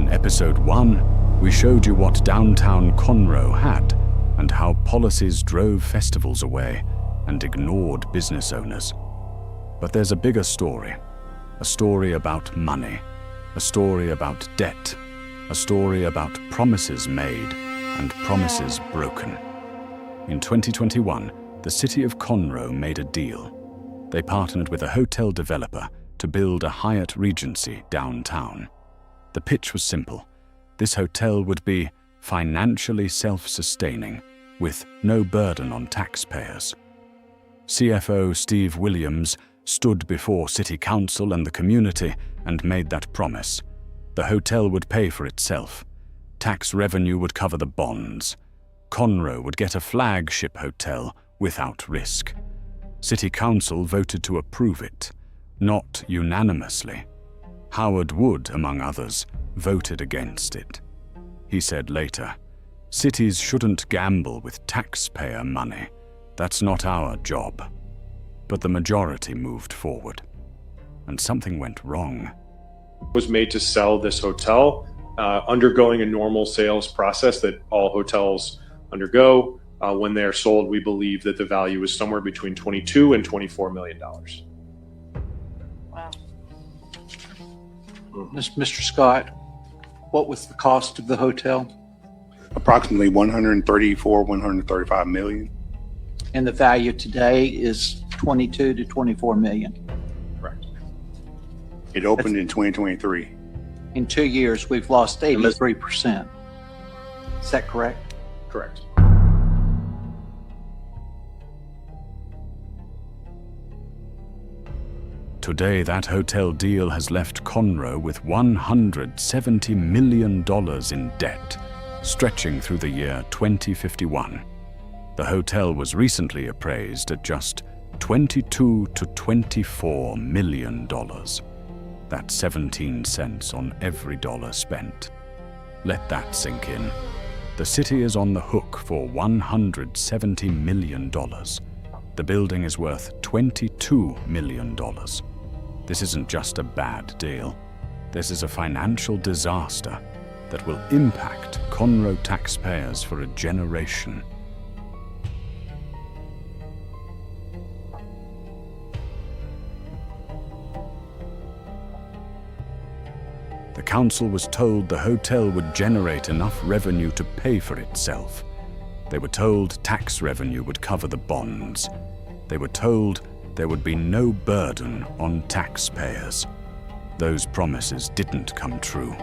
Episode 1, we showed you what Downtown Conroe had and how policies drove festivals away and ignored business owners. But there's a bigger story. A story about money. A story about debt. A story about promises made and promises broken. In 2021, the city of Conroe made a deal. They partnered with a hotel developer to build a Hyatt Regency downtown. The pitch was simple. This hotel would be financially self-sustaining, with no burden on taxpayers. CFO Steve Williams stood before City Council and the community and made that promise. The hotel would pay for itself. Tax revenue would cover the bonds. Conroe would get a flagship hotel without risk. City Council voted to approve it, not unanimously. Howard Wood, among others, voted against it. He said later, "Cities shouldn't gamble with taxpayer money. That's not our job." But the majority moved forward, and something went wrong. Was made to sell this hotel, undergoing a normal sales process that all hotels undergo. When they're sold, we believe that the value is somewhere between $22 and $24 million. Wow. Mr. Scott, what was the cost of the hotel? Approximately 134, 135 million. And the value today is 22 to 24 million. Correct. It opened in 2023. In 2 years, we've lost 83%. Is that correct? Correct. Today, that hotel deal has left Conroe with $170 million in debt, stretching through the year 2051. The hotel was recently appraised at just $22 to $24 million. That's 17 cents on every dollar spent. Let that sink in. The city is on the hook for $170 million. The building is worth $22 million. This isn't just a bad deal. This is a financial disaster that will impact Conroe taxpayers for a generation. The council was told the hotel would generate enough revenue to pay for itself. They were told tax revenue would cover the bonds. They were told there would be no burden on taxpayers. Those promises didn't come true.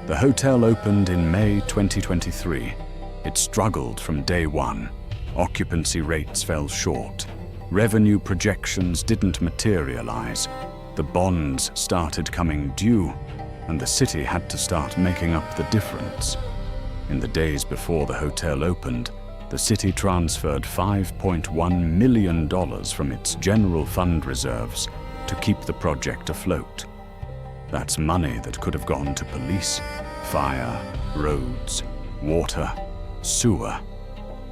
The hotel opened in May 2023. It struggled from day one. Occupancy rates fell short. Revenue projections didn't materialize. The bonds started coming due, and the city had to start making up the difference. In the days before the hotel opened, the city transferred $5.1 million from its general fund reserves to keep the project afloat. That's money that could have gone to police, fire, roads, water, sewer.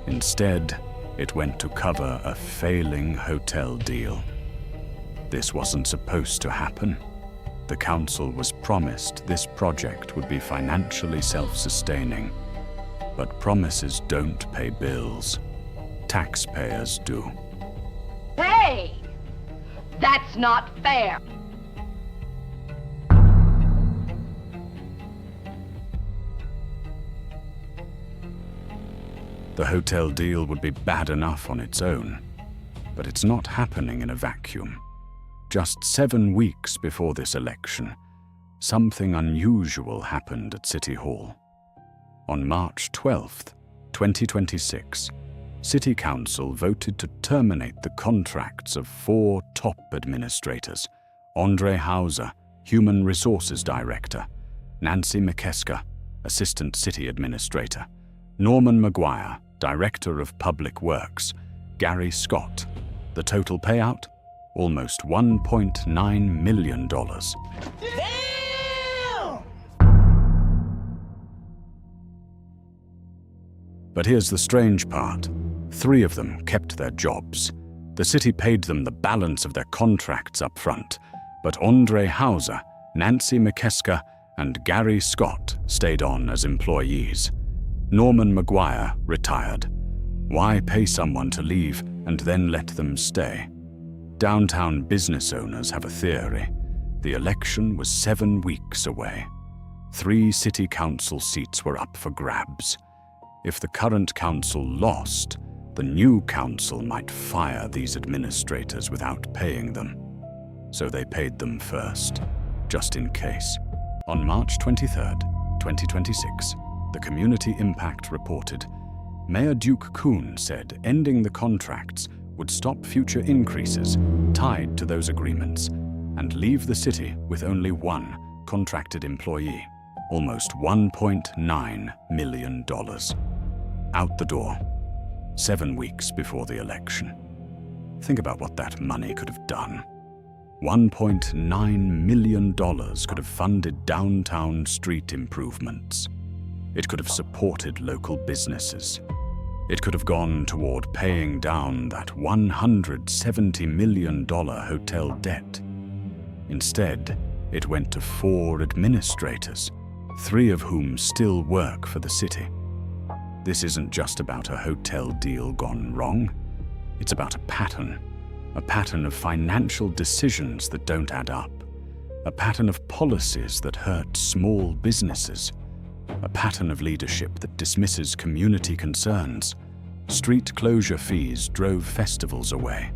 Instead, it went to cover a failing hotel deal. This wasn't supposed to happen. The council was promised this project would be financially self-sustaining. But promises don't pay bills. Taxpayers do. Hey! That's not fair. The hotel deal would be bad enough on its own, but it's not happening in a vacuum. Just 7 weeks before this election, something unusual happened at City Hall. On March 12, 2026, City Council voted to terminate the contracts of 4 top administrators: Andre Hauser, Human Resources Director; Nancy McKeska, Assistant City Administrator, Norman Maguire, Director of Public Works, Gary Scott. The total payout? Almost $1.9 million. But here's the strange part. 3 of them kept their jobs. The city paid them the balance of their contracts up front, but Andre Hauser, Nancy McKeska, and Gary Scott stayed on as employees. Norman Maguire retired. Why pay someone to leave and then let them stay? Downtown business owners have a theory. The election was 7 weeks away. 3 city council seats were up for grabs. If the current council lost, the new council might fire these administrators without paying them. So they paid them first, just in case. On March 23, 2026, the Community Impact reported, Mayor Duke Kuhn said ending the contracts would stop future increases tied to those agreements and leave the city with only 1 contracted employee. Almost $1.9 million. Out the door, 7 weeks before the election. Think about what that money could have done. $1.9 million could have funded downtown street improvements. It could have supported local businesses. It could have gone toward paying down that $170 million hotel debt. Instead, it went to 4 administrators, 3 of whom still work for the city. This isn't just about a hotel deal gone wrong. It's about a pattern of financial decisions that don't add up, a pattern of policies that hurt small businesses, a pattern of leadership that dismisses community concerns. Street closure fees drove festivals away.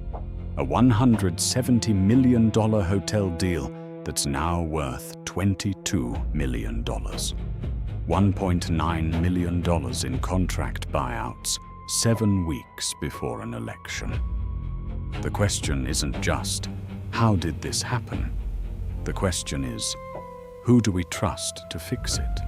A $170 million hotel deal that's now worth $22 million. $1.9 million in contract buyouts 7 weeks before an election. The question isn't just, how did this happen? The question is, who do we trust to fix it?